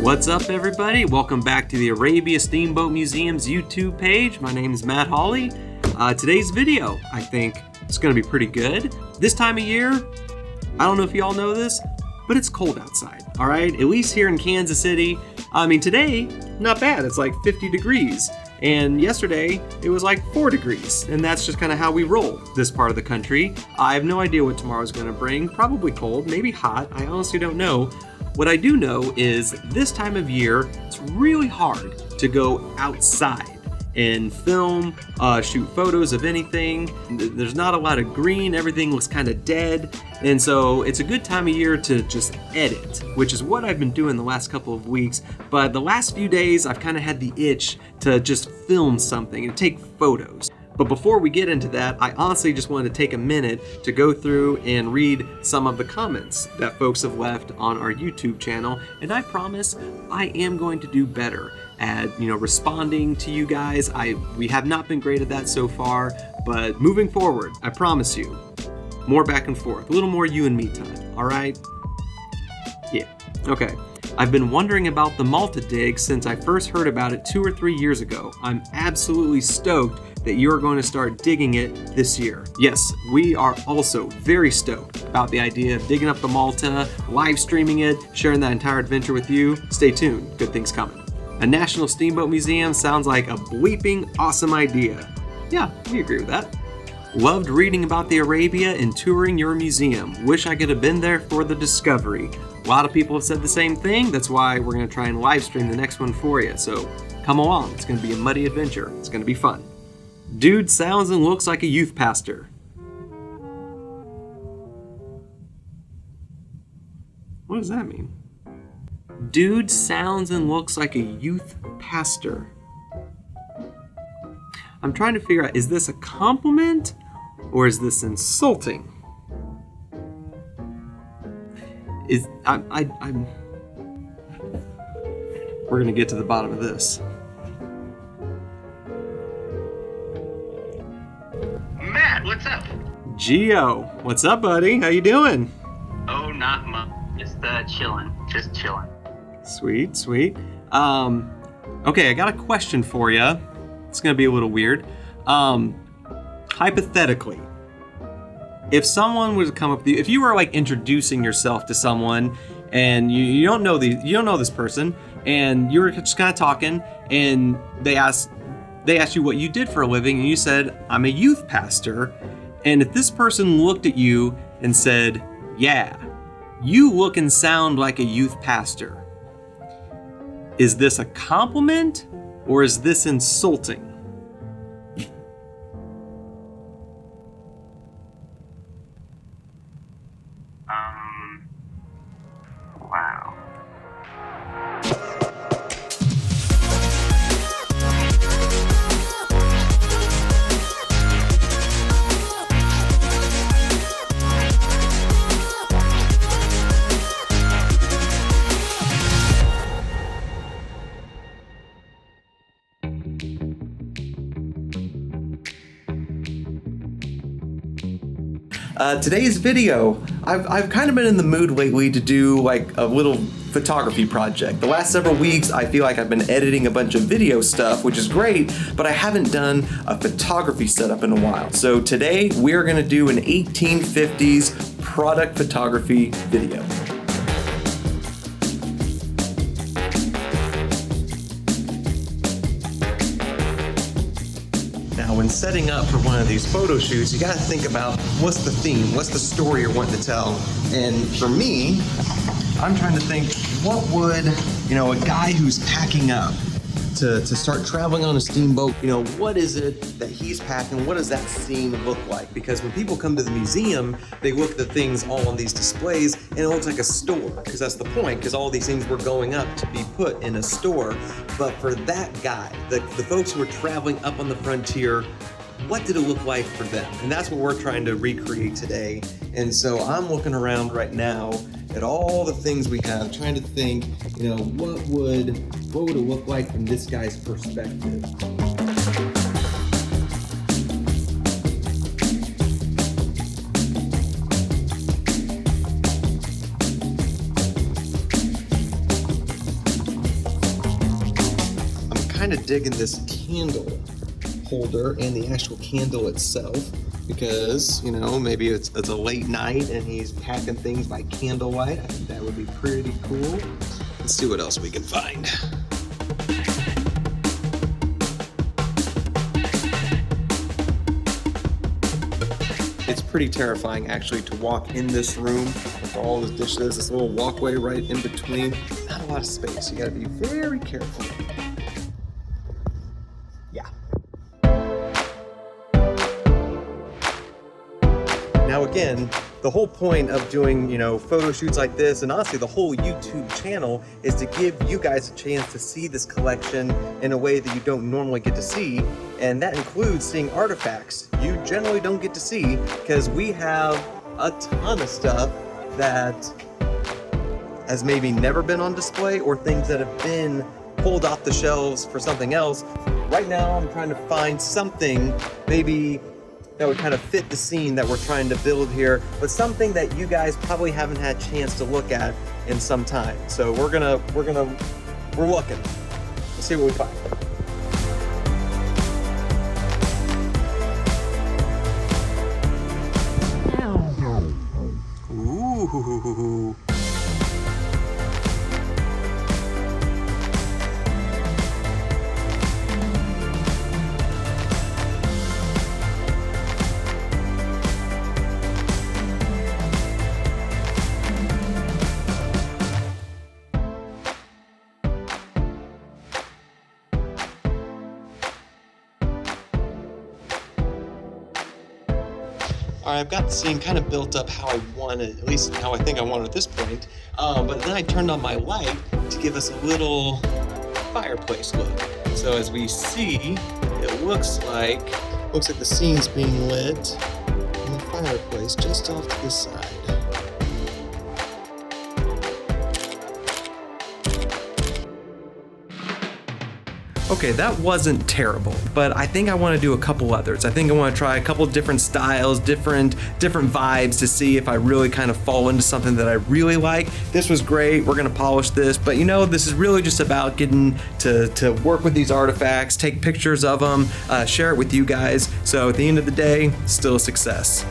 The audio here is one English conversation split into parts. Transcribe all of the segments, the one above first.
What's up, everybody? Welcome back to the Arabia Steamboat Museum's YouTube page. My name is Matt Hawley. Today's video, I think, is going to be pretty good. This time of year, I don't know if you all know this, but it's cold outside, all right? At least here in Kansas City. I mean, today, not bad. It's like 50 degrees. And yesterday, it was like 4 degrees. And that's just kind of how we roll this part of the country. I have no idea what tomorrow's going to bring. Probably cold, maybe hot. I honestly don't know. What I do know is this time of year, it's really hard to go outside and film, shoot photos of anything. There's not a lot of green, everything looks kind of dead. And so it's a good time of year to just edit, which is what I've been doing the last couple of weeks. But the last few days, I've kind of had the itch to just film something and take photos. But before we get into that, I honestly just wanted to take a minute to go through and read some of the comments that folks have left on our YouTube channel. And I promise I am going to do better at, responding to you guys. We have not been great at that so far, but moving forward, I promise you, more back and forth, a little more you and me time, all right? Yeah, okay. I've been wondering about the Malta dig since I first heard about it 2 or 3 years ago. I'm absolutely stoked that you're going to start digging it this year. Yes, we are also very stoked about the idea of digging up the Malta, live streaming it, sharing that entire adventure with you. Stay tuned, good things coming. A National Steamboat Museum sounds like a bleeping awesome idea. Yeah, we agree with that. Loved reading about the Arabia and touring your museum. Wish I could have been there for the discovery. A lot of people have said the same thing. That's why we're going to try and live stream the next one for you. So come along. It's going to be a muddy adventure. It's going to be fun. Dude sounds and looks like a youth pastor. What does that mean? Dude sounds and looks like a youth pastor. I'm trying to figure out, is this a compliment or is this insulting? We're gonna get to the bottom of this. Matt, what's up? Gio, what's up, buddy? How you doing? Oh, not much. Just chilling. Sweet. Okay, I got a question for you. It's gonna be a little weird. Hypothetically, if someone was to come up with you, if you were like introducing yourself to someone and you don't know this person, and you were just kind of talking, and they asked you what you did for a living, and you said, I'm a youth pastor, and if this person looked at you and said, yeah, you look and sound like a youth pastor, is this a compliment or is this insulting? Wow. Today's video, I've kind of been in the mood lately to do like a little photography project. The last several weeks, I feel like I've been editing a bunch of video stuff, which is great, but I haven't done a photography setup in a while. So today, we're gonna do an 1850s product photography video. When setting up for one of these photo shoots, you gotta think about what's the theme, what's the story you're wanting to tell. And for me, I'm trying to think, what would, a guy who's packing up to start traveling on a steamboat, what is it that he's packing? What does that scene look like? Because when people come to the museum, they look at the things all on these displays and it looks like a store, because that's the point, because all these things were going up to be put in a store. But for that guy, the folks who are traveling up on the frontier, what did it look like for them? And that's what we're trying to recreate today. And so I'm looking around right now at all the things we have, trying to think, what would it look like from this guy's perspective? kind of digging this candle holder and the actual candle itself because, you know, maybe it's a late night and he's packing things by candlelight. I think that would be pretty cool. Let's see what else we can find. It's pretty terrifying actually to walk in this room with all the dishes, this little walkway right in between. Not a lot of space, you gotta be very careful. Yeah. Now again, the whole point of doing, you know, photo shoots like this, and honestly the whole YouTube channel, is to give you guys a chance to see this collection in a way that you don't normally get to see, and that includes seeing artifacts you generally don't get to see, because we have a ton of stuff that has maybe never been on display, or things that have been pulled off the shelves for something else. Right now I'm trying to find something maybe that would kind of fit the scene that we're trying to build here, but something that you guys probably haven't had a chance to look at in some time. So we're looking. Let's see what we find. Ooh. All right, I've got the scene kind of built up how I want it, at least how I think I want it at this point. But then I turned on my light to give us a little fireplace look. So as we see, it looks like the scene's being lit in the fireplace just off to the side. Okay, that wasn't terrible, but I think I want to do a couple others. I think I want to try a couple different styles, different vibes to see if I really kind of fall into something that I really like. This was great, we're gonna polish this, but you know, this is really just about getting to work with these artifacts, take pictures of them, share it with you guys. So at the end of the day, still a success.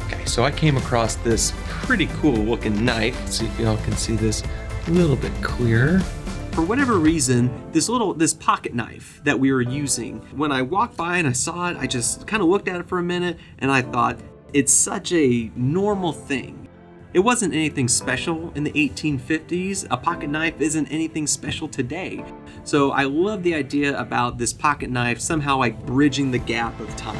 Okay, so I came across this pretty cool looking knife. Let's see if y'all can see this a little bit clearer. For whatever reason, this pocket knife that we were using, when I walked by and I saw it, I just kind of looked at it for a minute and I thought, it's such a normal thing. It wasn't anything special in the 1850s. A pocket knife isn't anything special today. So I love the idea about this pocket knife somehow like bridging the gap of time.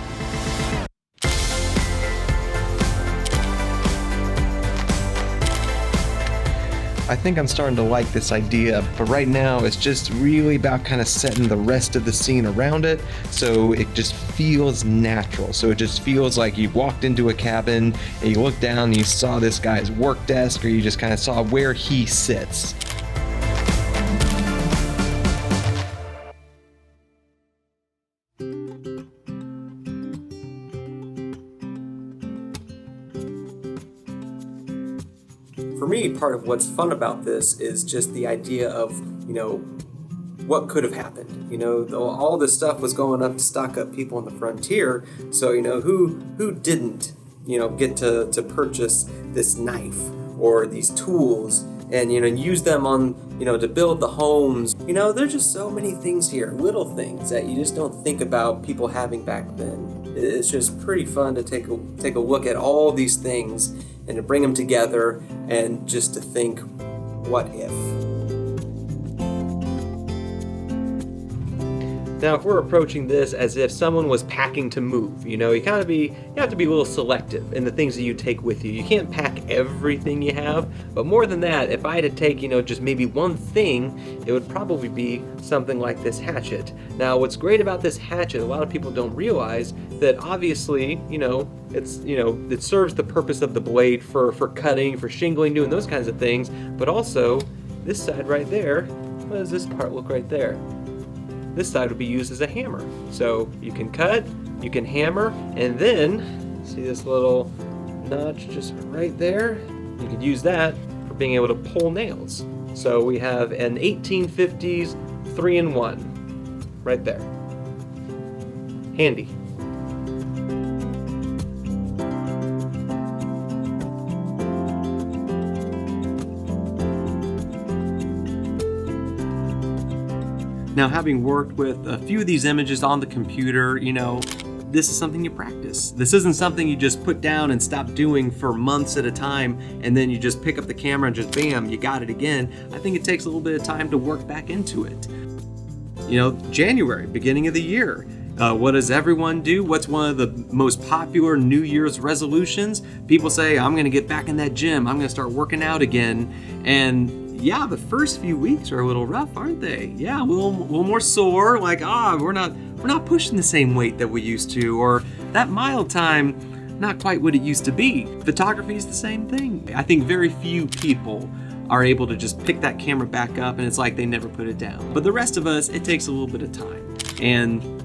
I think I'm starting to like this idea, but right now it's just really about kind of setting the rest of the scene around it so it just feels natural. So it just feels like you walked into a cabin and you looked down and you saw this guy's work desk, or you just kind of saw where he sits. For me, part of what's fun about this is just the idea of, you know, what could have happened. You know, all this stuff was going up to stock up people on the frontier, so, you know, who didn't, you know, get to purchase this knife or these tools and, you know, use them on, you know, to build the homes. You know, there's just so many things here, little things that you just don't think about people having back then. It's just pretty fun to take a look at all these things and to bring them together and just to think, what if? Now, if we're approaching this as if someone was packing to move, you know, you have to be a little selective in the things that you take with you. You can't pack everything you have, but more than that, if I had to take, you know, just maybe one thing, it would probably be something like this hatchet. Now, what's great about this hatchet, a lot of people don't realize that obviously, you know, it serves the purpose of the blade for cutting, for shingling, doing those kinds of things, but also this side right there, what does this part look right there? This side would be used as a hammer. So you can cut, you can hammer, and then, see this little notch just right there? You could use that for being able to pull nails. So we have an 1850s 3-in-1 right there. Handy. Now, having worked with a few of these images on the computer, you know, this is something you practice. This isn't something you just put down and stop doing for months at a time, and then you just pick up the camera and just bam, you got it again. I think it takes a little bit of time to work back into it. You know, January, beginning of the year. What does everyone do? What's one of the most popular New Year's resolutions? People say, I'm gonna get back in that gym. I'm gonna start working out again. And yeah, the first few weeks are a little rough, aren't they? Yeah, a little more sore, like, we're not pushing the same weight that we used to, or that mile time, not quite what it used to be. Photography is the same thing. I think very few people are able to just pick that camera back up and it's like they never put it down. But the rest of us, it takes a little bit of time. And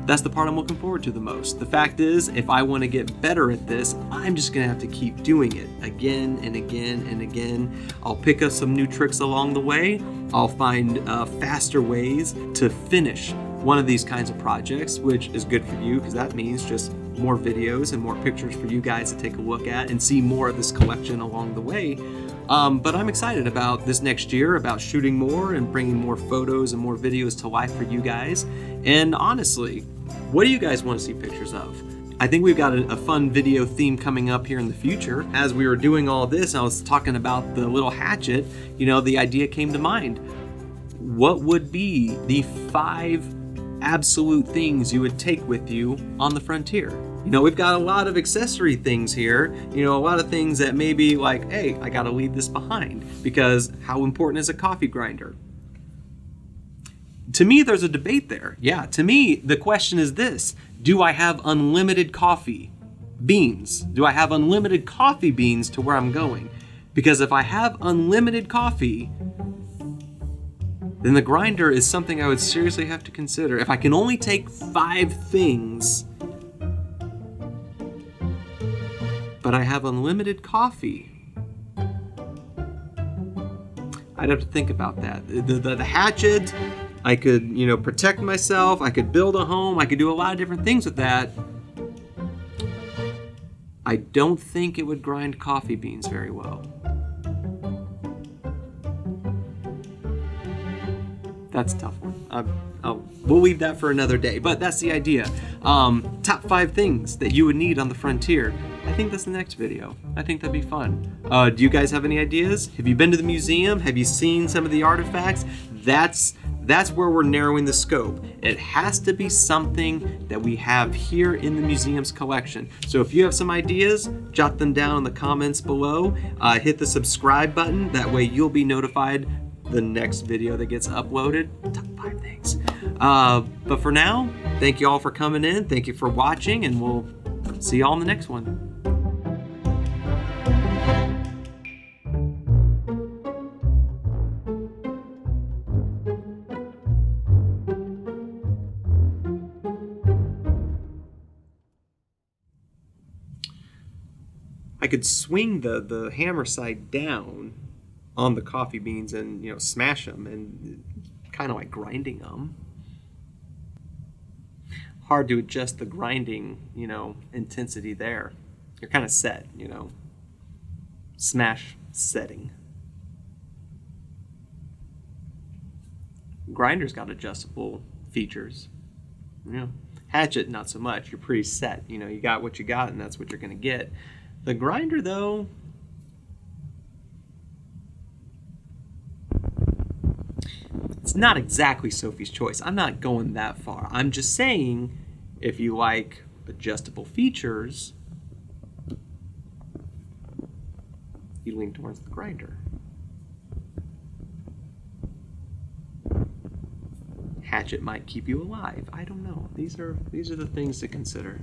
that's the part I'm looking forward to the most. The fact is, if I want to get better at this, I'm just gonna have to keep doing it again and again and again. I'll pick up some new tricks along the way. I'll find faster ways to finish one of these kinds of projects, which is good for you because that means just more videos and more pictures for you guys to take a look at and see more of this collection along the way. But I'm excited about this next year, about shooting more and bringing more photos and more videos to life for you guys. And honestly, what do you guys want to see pictures of? I think we've got a fun video theme coming up here in the future. As we were doing all this, I was talking about the little hatchet, you know, the idea came to mind. What would be the 5 absolute things you would take with you on the frontier? You know, we've got a lot of accessory things here, you know, a lot of things that may be like, hey, I gotta leave this behind because how important is a coffee grinder? To me, there's a debate there. Yeah, to me, the question is this: do I have unlimited coffee beans? Do I have unlimited coffee beans to where I'm going? Because if I have unlimited coffee, then the grinder is something I would seriously have to consider. If I can only take 5 things, but I have unlimited coffee, I'd have to think about that. The hatchet, I could, you know, protect myself, I could build a home, I could do a lot of different things with that. I don't think it would grind coffee beans very well. That's a tough one. We'll leave that for another day, but that's the idea. Top 5 things that you would need on the frontier. I think that's the next video. I think that'd be fun. Do you guys have any ideas? Have you been to the museum? Have you seen some of the artifacts? That's where we're narrowing the scope. It has to be something that we have here in the museum's collection. So if you have some ideas, jot them down in the comments below. Hit the subscribe button. That way you'll be notified the next video that gets uploaded. Top 5 things. But for now, thank you all for coming in. Thank you for watching, and we'll see you all in the next one. I could swing the hammer side down on the coffee beans and, you know, smash them, and kind of like grinding them. Hard to adjust the grinding, you know, intensity there. You're kind of set, you know. Smash setting. Grinder's got adjustable features. You know, hatchet not so much. You're pretty set. You know, you got what you got, and that's what you're gonna get. The grinder, though, it's not exactly Sophie's choice. I'm not going that far. I'm just saying, if you like adjustable features, you lean towards the grinder. Hatchet might keep you alive. I don't know. These are the things to consider.